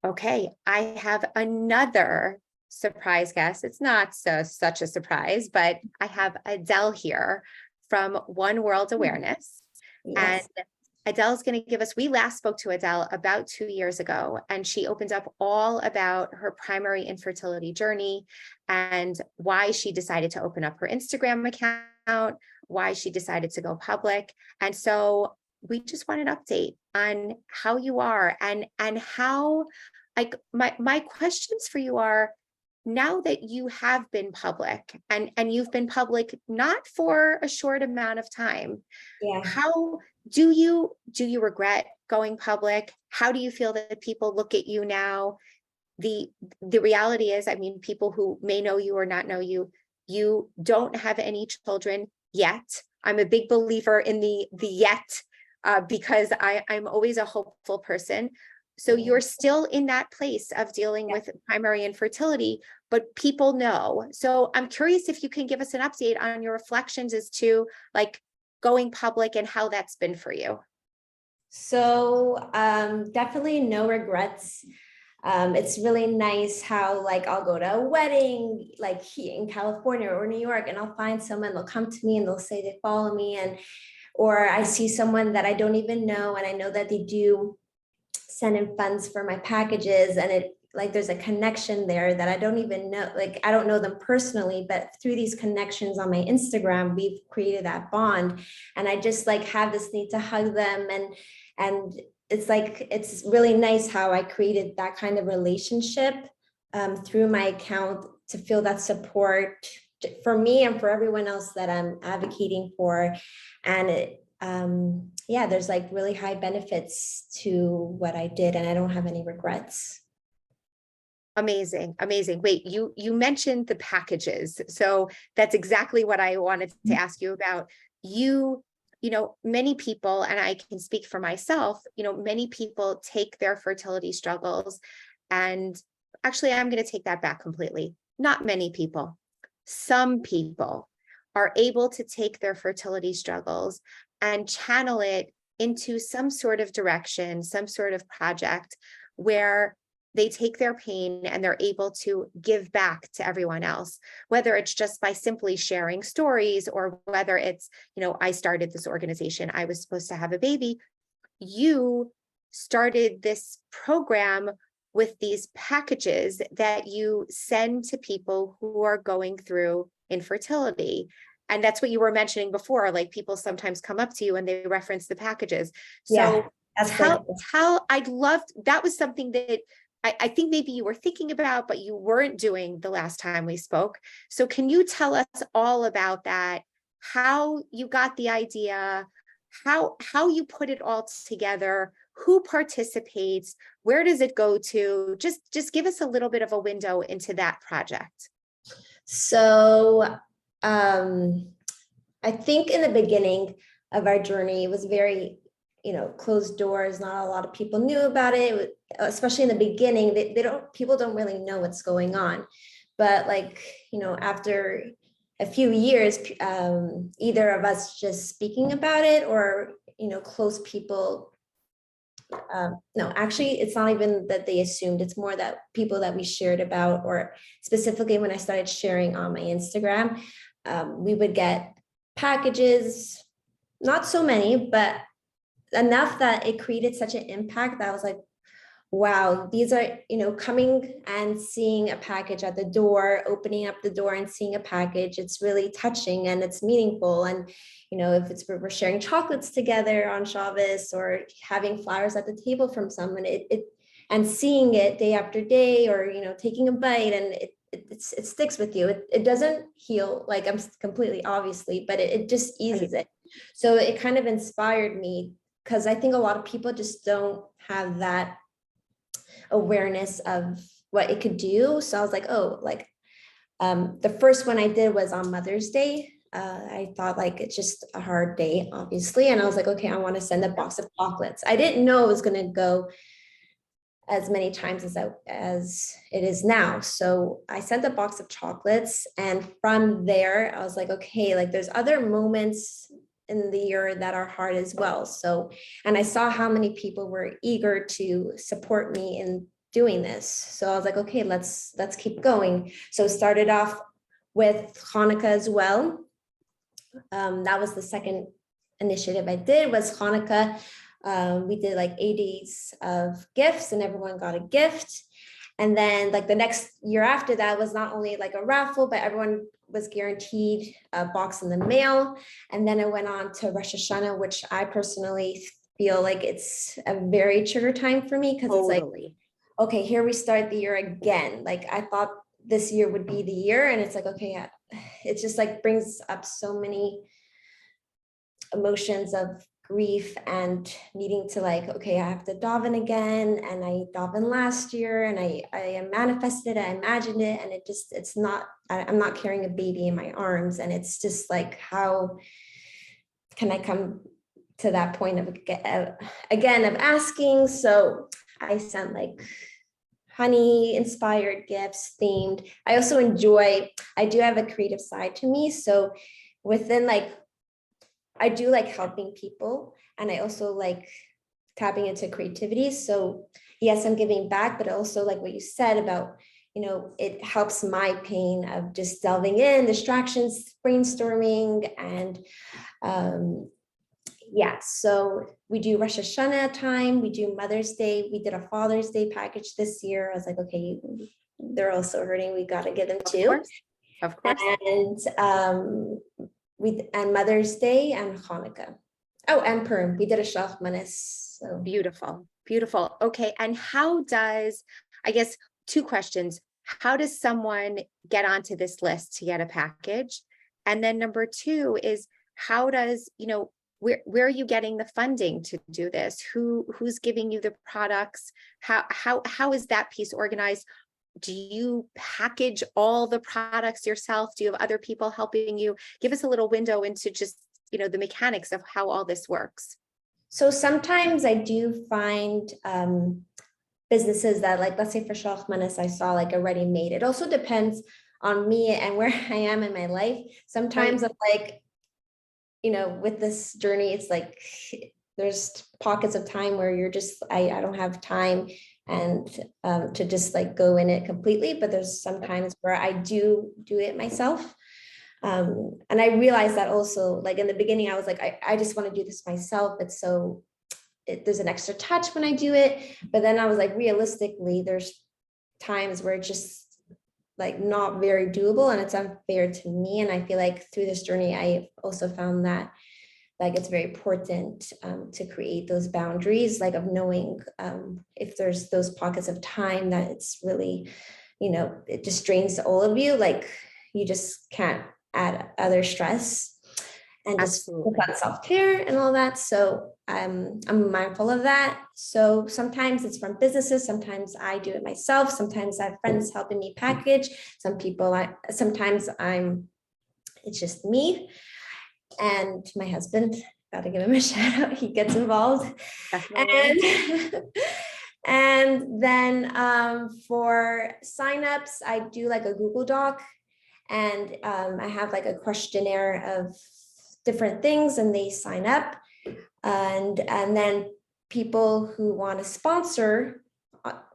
Okay, I have another surprise guest. It's not such a surprise, but I have Adelle here from One World Awareness. And Yes. Adele's going to give us, we last spoke to Adelle about 2 years ago, and she opened up all about her primary infertility journey and why she decided to open up her Instagram account, why she decided to go public. And so we just want an update on how you are and how, like, my questions for you are, now that you have been public and you've been public not for a short amount of time, Yeah. how do you regret going public? How do you feel that people look at you now? The reality is, I mean, people who may know you or not know you, you don't have any children yet. I'm a big believer in the yet, because I'm always a hopeful person. So Yeah. you're still in that place of dealing Yeah. with primary infertility, but people know. So I'm curious if you can give us an update on your reflections as to, like, going public and how that's been for you. So definitely no regrets. It's really nice how, like, I'll go to a wedding like here in California or New York, and I'll find someone, they'll come to me and they'll say they follow me, and or I see someone that I don't even know and I know that they do send in funds for my packages, and it, like, there's a connection there that I don't even know, like I don't know them personally, but through these connections on my Instagram we've created that bond, and I just like have this need to hug them, and it's like, it's really nice how I created that kind of relationship through my account, to feel that support for me and for everyone else that I'm advocating for. And it, yeah, there's like really high benefits to what I did, and I don't have any regrets. Amazing, amazing. Wait, you mentioned the packages. So that's exactly what I wanted to ask you about. Many people, and I can speak for myself, many people take their fertility struggles, and actually, I'm going to take that back completely. Not many people. Some people are able to take their fertility struggles and channel it into some sort of direction, some sort of project where they take their pain and they're able to give back to everyone else, whether it's just by simply sharing stories, or whether it's, I started this organization, I was supposed to have a baby. You started this program with these packages that you send to people who are going through infertility. And that's what you were mentioning before, like, people sometimes come up to you and they reference the packages. Yeah, So that's tell, I'd love, that was something that I think maybe you were thinking about, but you weren't doing the last time we spoke. So can you tell us all about that? How you got the idea, how you put it all together, who participates, where does it go to? Just give us a little bit of a window into that project. So I think in the beginning of our journey, it was very, closed doors. Not a lot of people knew about it, especially in the beginning. People don't really know what's going on. But like, after a few years, either of us just speaking about it, or, close people. No, actually, it's not even that they assumed, it's more that people that we shared about, or specifically when I started sharing on my Instagram, we would get packages, not so many, but enough that it created such an impact that I was like, wow, these are, coming and seeing a package at the door, opening up the door and seeing a package. It's really touching and it's meaningful. And, if it's we're sharing chocolates together on Shabbos, or having flowers at the table from someone, and seeing it day after day, or, taking a bite, and it sticks with you. It doesn't heal, like, I'm completely, obviously, but it just eases it. So it kind of inspired me, because I think a lot of people just don't have that awareness of what it could do. So I was like, oh, like, the first one I did was on Mother's Day. I thought, like, it's just a hard day, obviously. And I was like, okay, I want to send a box of chocolates. I didn't know it was going to go as many times as it is now. So I sent a box of chocolates. And from there, I was like, okay, like, there's other moments in the year that are hard as well. So, and I saw how many people were eager to support me in doing this. So I was like, okay, let's keep going. So started off with Hanukkah as well. That was the second initiative I did, was Hanukkah. We did like 8 days of gifts and everyone got a gift. And then like the next year after that was not only like a raffle, but everyone was guaranteed a box in the mail. And then it went on to Rosh Hashanah, which I personally feel like it's a very trigger time for me, because it's like, Totally. okay, here we start the year again. Like I thought this year would be the year, and it's like, okay, yeah, it just like brings up so many emotions of grief and needing to like, okay, I have to daven again, and I davened last year, and I manifested it, I imagined it, and it's not, I'm not carrying a baby in my arms, and it's just like, how can I come to that point of again of asking? So I sent like honey inspired gifts themed. I also enjoy, I do have a creative side to me, so within like, I do like helping people, and I also like tapping into creativity. So yes, I'm giving back, but also like what you said about, it helps my pain of just delving in, distractions, brainstorming, and yeah. So we do Rosh Hashanah time, we do Mother's Day, we did a Father's Day package this year. I was like, okay, they're also hurting, we got to give them too. Of course. And and Mother's Day and Hanukkah. Oh, and Purim. We did a Shalach Manis. So Beautiful. Beautiful. Okay. And how does, I guess, two questions. How does someone get onto this list to get a package? And then number two is, how does, where are you getting the funding to do this? Who's giving you the products? How is that piece organized? Do you package all the products yourself? Do you have other people helping you? Give us a little window into just, the mechanics of how all this works. So sometimes I do find businesses that, like, let's say for Shalach Manis, I saw like a ready-made. It also depends on me and where I am in my life. Sometimes I'm like, with this journey, it's like there's pockets of time where you're just, I don't have time and to just like go in it completely. But there's some times where I do it myself. And I realized that also, like in the beginning, I was like, I just want to do this myself. It's so, there's an extra touch when I do it. But then I was like, realistically, there's times where it's just like not very doable and it's unfair to me. And I feel like through this journey, I also found that like it's very important to create those boundaries, like of knowing if there's those pockets of time that it's really, it just drains all of you. Like you just can't add other stress and just about self-care and all that. So I'm mindful of that. So sometimes it's from businesses, sometimes I do it myself, sometimes I have friends helping me package, sometimes it's just me and my husband. Gotta give him a shout out, he gets involved. And then for signups, I do like a Google Doc, and I have like a questionnaire of different things, and they sign up, and then people who want to sponsor,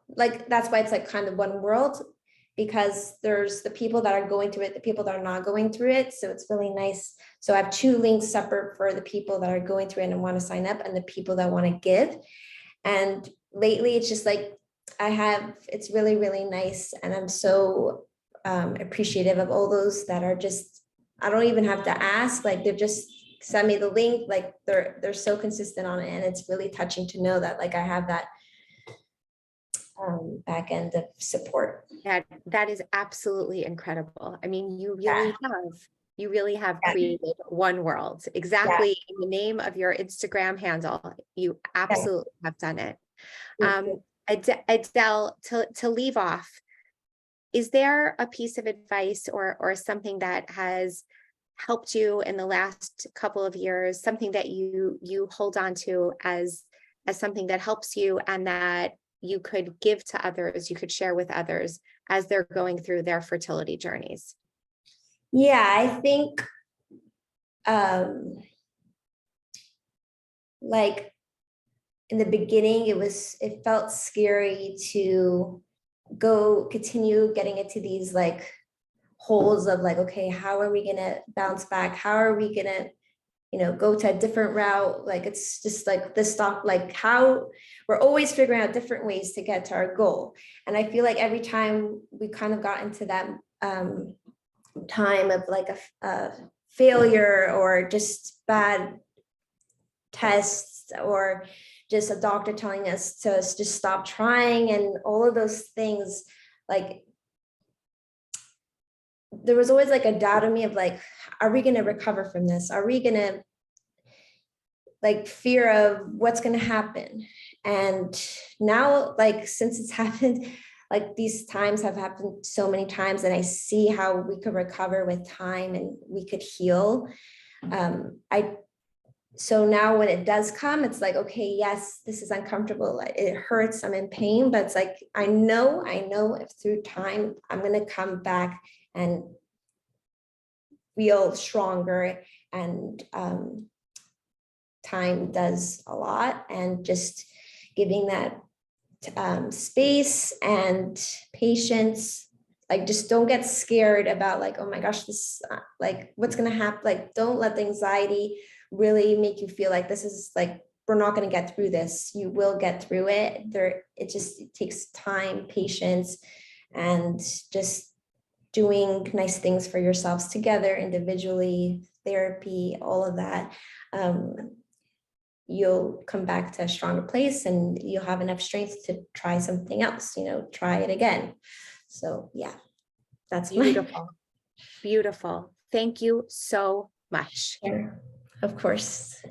like that's why it's like kind of one world, because there's the people that are going through it, the people that are not going through it. So it's really nice. So I have two links separate for the people that are going through it and want to sign up, and the people that want to give. And lately it's just like it's really, really nice, and I'm so appreciative of all those that are just, I don't even have to ask, like they've just sent me the link, like they're so consistent on it, and it's really touching to know that like I have that back end of support. That is absolutely incredible. I mean, you really have created one world, exactly in the name of your Instagram handle. You absolutely have done it. Adelle, to leave off, is there a piece of advice or something that has helped you in the last couple of years, something that you hold on to as something that helps you and that you could give to others, you could share with others as they're going through their fertility journeys? Yeah, I think like in the beginning, it felt scary to continue getting into these like holes of like, okay, how are we gonna bounce back? How are we gonna, go to a different route? Like, it's just like this stop, like how we're always figuring out different ways to get to our goal. And I feel like every time we kind of got into that time of like a failure or just bad tests or just a doctor telling us to just stop trying and all of those things, like there was always like a doubt in me of like, are we going to recover from this? Are we going to, like, fear of what's going to happen? And now, like, since it's happened, like these times have happened so many times, and I see how we could recover with time and we could heal. So now when it does come, it's like, okay, yes, this is uncomfortable. It hurts. I'm in pain, but it's like, I know if through time, I'm going to come back and feel stronger. And time does a lot, and just giving that space and patience. Like, just don't get scared about like, oh my gosh, this like what's going to happen. Like, don't let the anxiety really make you feel like this is like, we're not going to get through this. You will get through it. It takes time, patience, and just doing nice things for yourselves together, individually, therapy, all of that. You'll come back to a stronger place, and you'll have enough strength to try something else, try it again. So yeah, that's beautiful. Beautiful. Thank you so much. Of course.